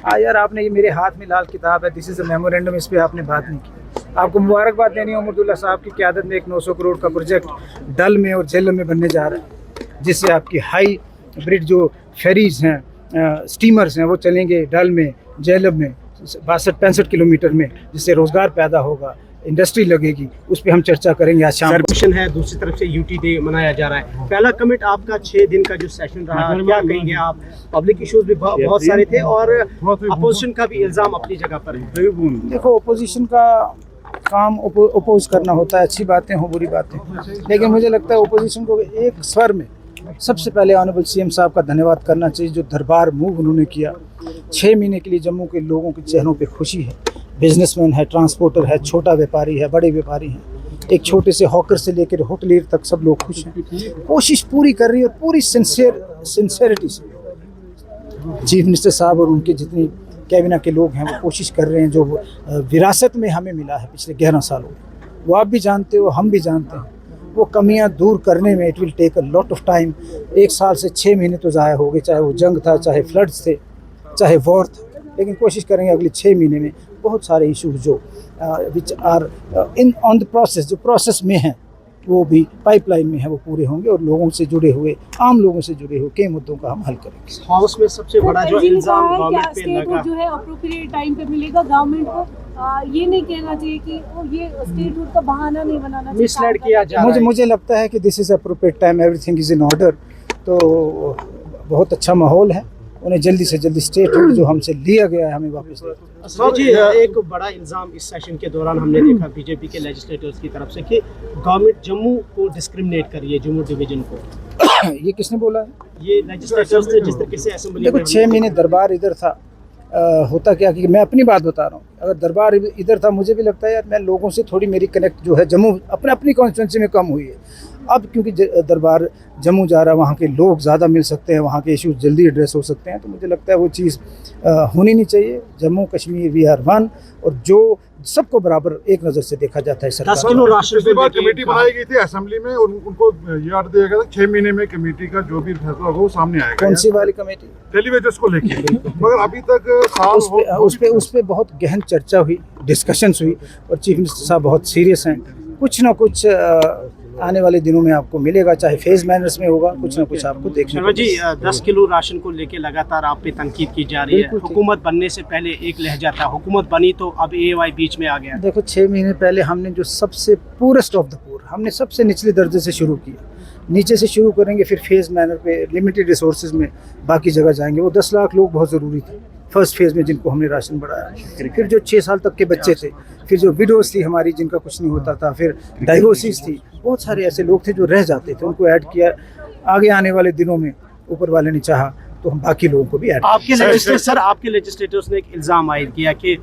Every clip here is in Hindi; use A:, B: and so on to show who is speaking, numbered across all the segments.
A: यार आपने ये मेरे हाथ में लाल किताब है, दिस इज़ अ मेमोरेंडम, इस पर आपने बात नहीं की। आपको मुबारकबाद देनी है उमरदुल्ला साहब की क़यादत में एक 900 करोड़ का प्रोजेक्ट डल में और झेलम में बनने जा रहा है, जिससे आपकी हाई ब्रिड जो फेरीज़ हैं, स्टीमर्स हैं, वो चलेंगे डल में, झेलम में 62-65 किलोमीटर में, जिससे रोज़गार पैदा होगा, इंडस्ट्री लगेगी। उस पर हम चर्चा करेंगे आज शाम
B: को। है दूसरी तरफ से यूटी डे मनाया जा रहा है। पहला कमिट आपका 6 दिन का जो सेशन रहा, क्या कहेंगे आप? पब्लिक इश्यूज भी बहुत सारे थे और अपोजिशन का भी इल्ज़ाम अपनी जगह पर है।
A: देखो, अपोजिशन का काम अपोज करना होता है, अच्छी बातें हो बुरी बातें, लेकिन मुझे लगता है अपोजिशन को एक स्वर में सबसे पहले ऑनरेबल सीएम साहब का धन्यवाद करना चाहिए, जो दरबार मूव उन्होंने किया। 6 महीने के लिए जम्मू के लोगों के चेहरों पे खुशी है, बिजनेसमैन है, ट्रांसपोर्टर है, छोटा व्यापारी है, बड़े व्यापारी हैं, एक छोटे से हॉकर से लेकर होटलियर तक सब लोग खुश हैं। कोशिश पूरी कर रही है और पूरी सिंसियरिटी से चीफ मिनिस्टर साहब और उनके जितनी कैबिनेट के लोग हैं वो कोशिश कर रहे हैं, जो विरासत में हमें मिला है पिछले 11 सालों में, वो आप भी जानते हो, हम भी जानते हैं। वो कमियां दूर करने में it will take a lot of time. 1 साल से 6 महीने तो ज़ाया हो गए, चाहे वो जंग था, चाहे फ्लड्स थे, चाहे वॉर था, लेकिन कोशिश करेंगे अगले 6 महीने में बहुत सारे इशूज़ जो which are in on the process, जो प्रोसेस में हैं, वो भी पाइपलाइन में है, वो पूरे होंगे और लोगों से जुड़े हुए, आम लोगों से जुड़े हुए कई मुद्दों का हम हल करेंगे।
B: हाउस में सबसे बड़ा जो इल्जाम गवर्नमेंट पे लगा
C: जो है अप्रोप्रिएट टाइम पे मिलेगा गवर्नमेंट को, ये नहीं कहना चाहिए कि ये स्टेटहुड का बहाना नहीं बनाना चाहिए,
B: मिसलेड किया जा रहा है।
A: मुझे लगता है कि this is appropriate time, everything is in order, तो बहुत अच्छा माहौल है। उन्हें जल्दी से जल्दी स्टेटहुड जो हमसे लिया गया है हमें वापस
B: जी। एक बड़ा इल्ज़ाम इस सेशन के दौरान हमने देखा बीजेपी के लेजिस्लेटर्स की तरफ से कि गवर्नमेंट जम्मू को डिस्क्रिमिनेट कर रही है, जम्मू डिवीजन को।
A: ये किसने बोला है?
B: ये लेजिस्लेटर्स थे जिस तरीके से असेंबली।
A: देखो, 6 महीने दरबार इधर था, होता क्या कि मैं अपनी बात बता रहा हूँ, अगर दरबार इधर था, मुझे भी लगता है यार मैं लोगों से थोड़ी मेरी कनेक्ट जो है जम्मू अपनी कॉन्स्टिट्यूंसी में कम हुई है। अब क्योंकि दरबार जम्मू जा रहा है, वहाँ के लोग ज़्यादा मिल सकते हैं, वहाँ के इश्यूज जल्दी एड्रेस हो सकते हैं, तो मुझे लगता है वो चीज़ होनी नहीं चाहिए। Jammu Kashmir we are one, और जो सबको बराबर एक नज़र से देखा जाता है।
B: 10 किलो राशन
D: कमेटी बनाई गई थी असेंबली में और उनको ये ऑर्डर दिया गया था 6 महीने में कमेटी का जो भी फैसला होगा वो सामने आएगा।
A: कौन सी वाली कमेटी?
D: टेलीवेजर्स को लेकर। मगर अभी तक
A: उस पे बहुत गहन चर्चा हुई, डिस्कशंस हुई, और चीफ मिनिस्टर साहब बहुत सीरियस हैं। कुछ ना कुछ आने वाले दिनों में आपको मिलेगा, चाहे फेज मैनर्स में होगा, कुछ ना कुछ आपको देखने को
B: जी। 10 किलो राशन को लेके लगातार आप पे तनकीद की जा रही है। हुकूमत बनने से पहले एक लहजा था, हुकूमत बनी तो अब AY बीच में आ गया।
A: देखो, 6 महीने पहले हमने जो सबसे पूरेस्ट ऑफ द पूर, हमने सबसे निचले दर्जे से शुरू किया, नीचे से शुरू करेंगे, फिर फेज मैनर पे लिमिटेड रिसोर्सेज में बाकी जगह जाएंगे। वो 10 लाख लोग बहुत ज़रूरी थे फर्स्ट फेज़ में, जिनको हमने राशन बढ़ाया। फिर जो 6 साल तक के बच्चे थे, फिर जो विडोज़ थी हमारी जिनका कुछ नहीं होता था, फिर डाइवोर्सिस थी, बहुत सारे ऐसे लोग थे जो रह जाते थे, उनको ऐड किया। आगे आने वाले दिनों में ऊपर वाले ने चाहा तो हम बाकी लोगों को भी ऐड।
B: आपके लेजिस्लेटर्स ने एक इल्ज़ाम आयद किया कि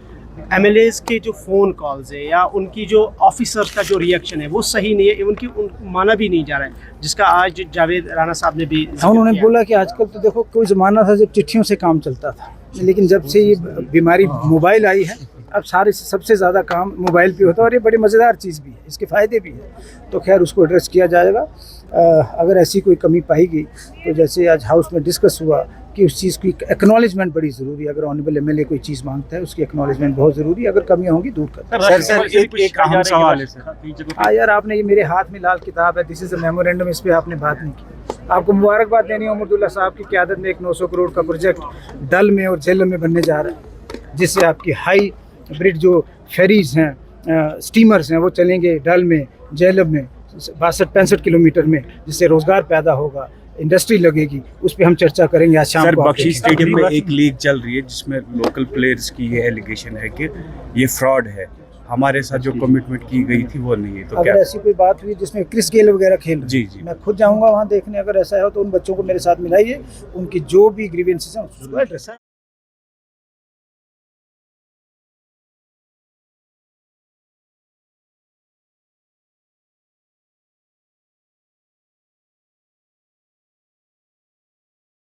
B: MLAs के जो फ़ोन कॉल्स है या उनकी जो ऑफिसर्स का जो रिएक्शन है वो सही नहीं है, उनकी माना भी नहीं जा रहा है, जिसका आज जावेद राणा साहब ने भी
A: उन्होंने बोला कि आजकल तो देखो, कोई ज़माना था जब चिट्ठियों से काम चलता था, लेकिन जब से ये बीमारी मोबाइल आई है, अब सबसे ज़्यादा काम मोबाइल पे होता है, और ये बड़ी मज़ेदार चीज़ भी है, इसके फ़ायदे भी हैं। तो खैर उसको एड्रेस किया जाएगा। अगर ऐसी कोई कमी पाएगी तो जैसे आज हाउस में डिस्कस हुआ कि उस चीज़ की एक्नॉलेजमेंट बड़ी ज़रूरी है। अगर ऑनरेबल MLA कोई चीज़ मांगता है, उसकी एक्नॉलेजमेंट बहुत ज़रूरी है। अगर कमियाँ होंगी दूर कर।
D: एक अहम सवाल है सर।
A: यार आपने ये मेरे हाथ में लाल किताब है, दिस इज़ अ मेमोरेंडम, इस पर आपने बात नहीं की। आपको मुबारकबाद देनी है उमरदुल्ला साहब की क़यादत में एक 900 करोड़ का प्रोजेक्ट डल में और झेलम में बनने जा रहा है, जिससे आपकी हाई ब्रिड जो फेरीज़ हैं, स्टीमर्स हैं, वो चलेंगे डल में, झेलम में 62-65 किलोमीटर में, जिससे रोज़गार पैदा होगा, इंडस्ट्री लगेगी। उस पर हम चर्चा करेंगे आज शाम को।
E: बख्शी स्टेडियम में एक लीग चल रही है जिसमें लोकल प्लेयर्स की ये एलिगेशन है कि ये फ्रॉड है, हमारे साथ जो कमिटमेंट की गई थी वो नहीं है। तो
A: अगर ऐसी कोई बात हुई जिसमें क्रिस गेल वगैरह खेल,
E: जी,
A: मैं खुद जाऊंगा वहाँ देखने। अगर ऐसा है तो उन बच्चों को मेरे साथ मिलाइए, उनकी जो भी ग्रीवेंसेस हैं उसको एड्रेस